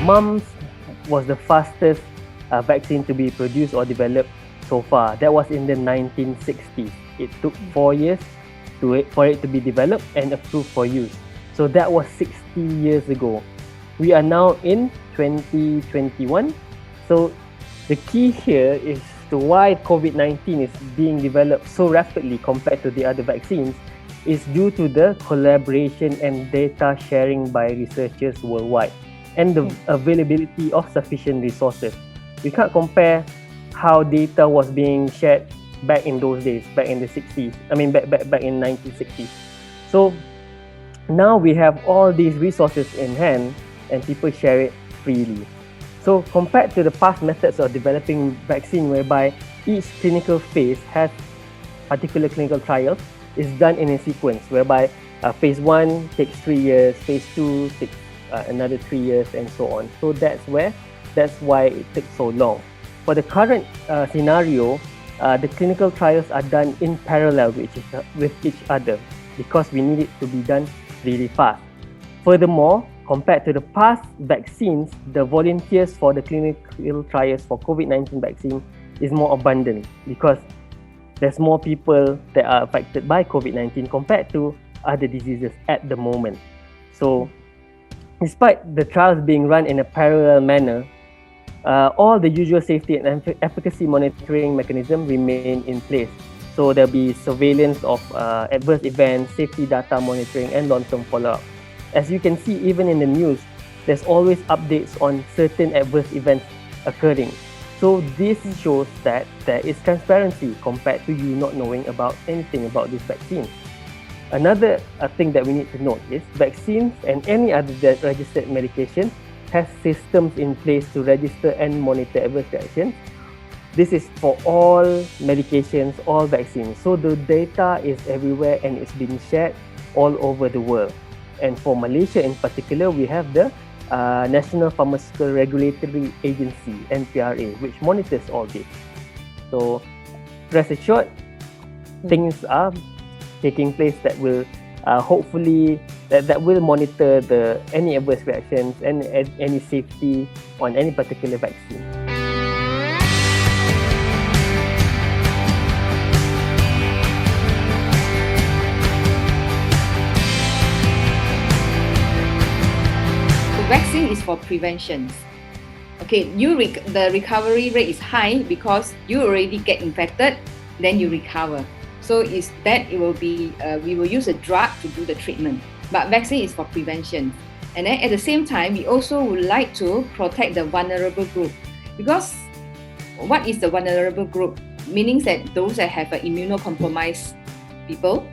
mumps was the fastest vaccine to be produced or developed so far. That was in the 1960s. It took 4 years for it to be developed and approved for use. So that was 60 years ago. We are now in 2021. So the key here is to why COVID-19 is being developed so rapidly compared to the other vaccines is due to the collaboration and data sharing by researchers worldwide and the availability of sufficient resources. We can't compare how data was being shared back in those days, back in the 60s, back in 1960s. So now we have all these resources in hand and people share it freely. So compared to the past methods of developing vaccine whereby each clinical phase has particular clinical trials is done in a sequence whereby phase 1 takes 3 years, phase 2 takes another 3 years and so on. So that's why it takes so long. For the current scenario, the clinical trials are done in parallel with each other because we need it to be done really fast. Furthermore, compared to the past vaccines, the volunteers for the clinical trials for COVID-19 vaccine is more abundant because there's more people that are affected by COVID-19 compared to other diseases at the moment. So, despite the trials being run in a parallel manner, all the usual safety and efficacy monitoring mechanisms remain in place. So there'll be surveillance of adverse events, safety data monitoring, and long-term follow-up. As you can see, even in the news, there's always updates on certain adverse events occurring. So this shows that there is transparency compared to you not knowing about anything about this vaccine. Another thing that we need to note is vaccines and any other registered medication has systems in place to register and monitor adverse reactions. This is for all medications, all vaccines. So the data is everywhere and it's being shared all over the world. And for Malaysia in particular, we have the National Pharmaceutical Regulatory Agency, NPRA, which monitors all this. So rest assured, things are taking place that will hopefully that will monitor any adverse reactions and any safety on any particular vaccine. Vaccine is for prevention. Okay, the recovery rate is high because you already get infected, then you recover. So we will use a drug to do the treatment. But vaccine is for prevention. And then at the same time, we also would like to protect the vulnerable group. Because what is the vulnerable group? Meaning that those that have an immunocompromised people,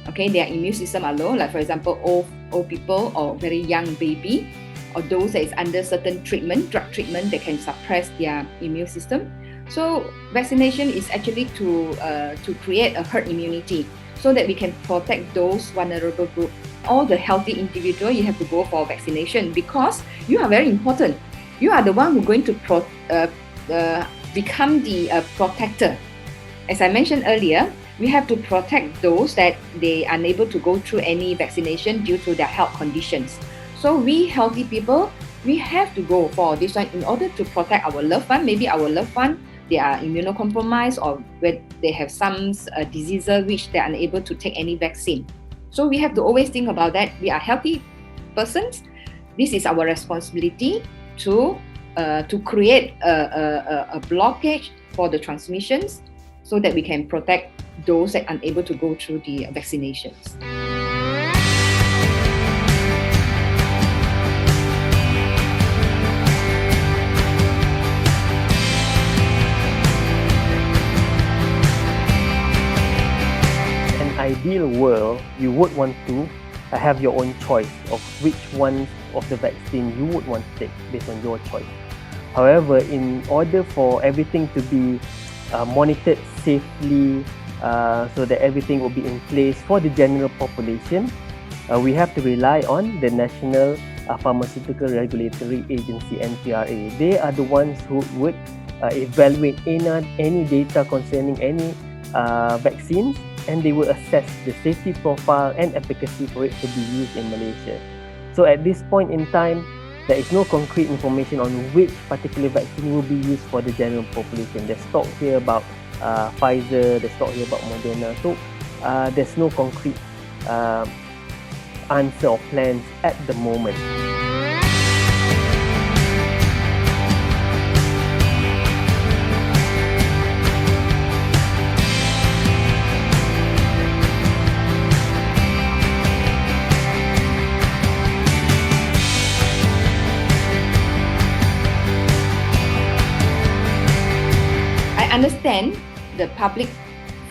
okay, their immune system are low, like for example, old people or very young baby, or those that is under certain treatment, drug treatment that can suppress their immune system. So vaccination is actually to create a herd immunity so that we can protect those vulnerable groups. All the healthy individual, you have to go for vaccination because you are very important. You are the one who's going to become the protector. As I mentioned earlier, we have to protect those that they are unable to go through any vaccination due to their health conditions. So we healthy people, we have to go for this one in order to protect our loved one. Maybe our loved one, they are immunocompromised or they have some diseases which they are unable to take any vaccine. So we have to always think about that. We are healthy persons. This is our responsibility to create a blockage for the transmissions so that we can protect those that are unable to go through the vaccinations. Ideal world, you would want to have your own choice of which one of the vaccine you would want to take based on your choice. However, in order for everything to be monitored safely so that everything will be in place for the general population, we have to rely on the National Pharmaceutical Regulatory Agency, NPRA. They are the ones who would evaluate any data concerning any vaccines, and they will assess the safety profile and efficacy for it to be used in Malaysia. So at this point in time, there is no concrete information on which particular vaccine will be used for the general population. There's talk here about Pfizer, there's talk here about Moderna. So there's no concrete answer or plans at the moment. I understand the public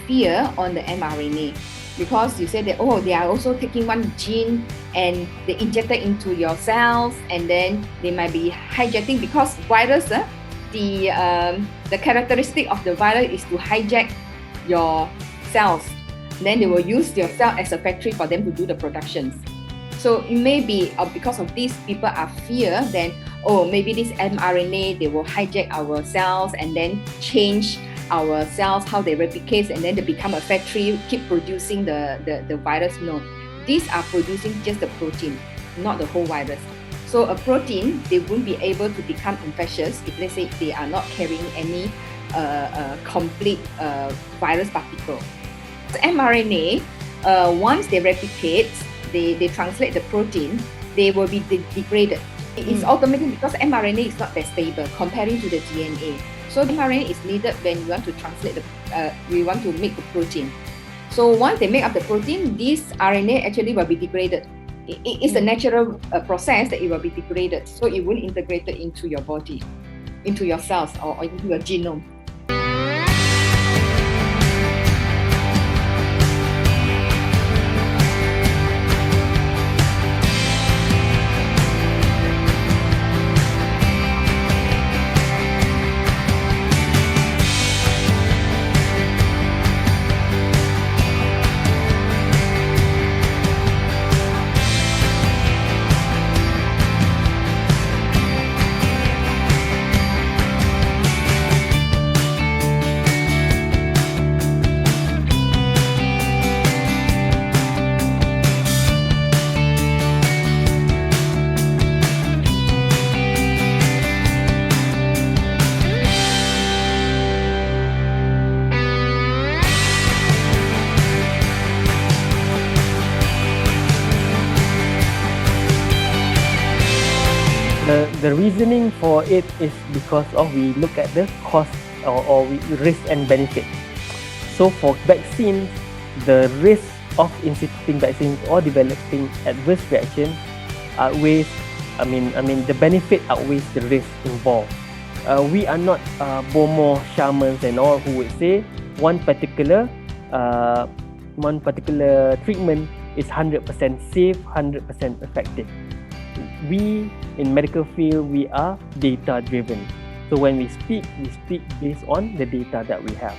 fear on the mRNA because you said that they are also taking one gene and they inject it into your cells, and then they might be hijacking because virus, the characteristic of the virus is to hijack your cells. Then they will use your cell as a factory for them to do the productions. So it may be because of this, people are fear then, maybe this mRNA, they will hijack our cells and then change our cells, how they replicate, and then they become a factory, keep producing the virus. No, these are producing just the protein, not the whole virus. So a protein, they won't be able to become infectious if let's say they are not carrying any complete virus particle. So mRNA, once they replicate, they translate the protein, they will be degraded. It's automatic because mRNA is not that stable comparing to the DNA. So mRNA is needed when we want to translate we want to make the protein. So once they make up the protein, this RNA actually will be degraded. It's a natural process that it will be degraded. So it will integrate it into your body, into your cells or into your genome. The reasoning for it is because we look at the cost or risk and benefit. So for vaccines, the risk of instituting vaccines or developing adverse reaction outweighs, the benefit outweighs the risk involved. We are not Bomo shamans and all who would say one particular treatment is 100% safe, 100% effective. We in medical field, we are data driven. So when we speak based on the data that we have.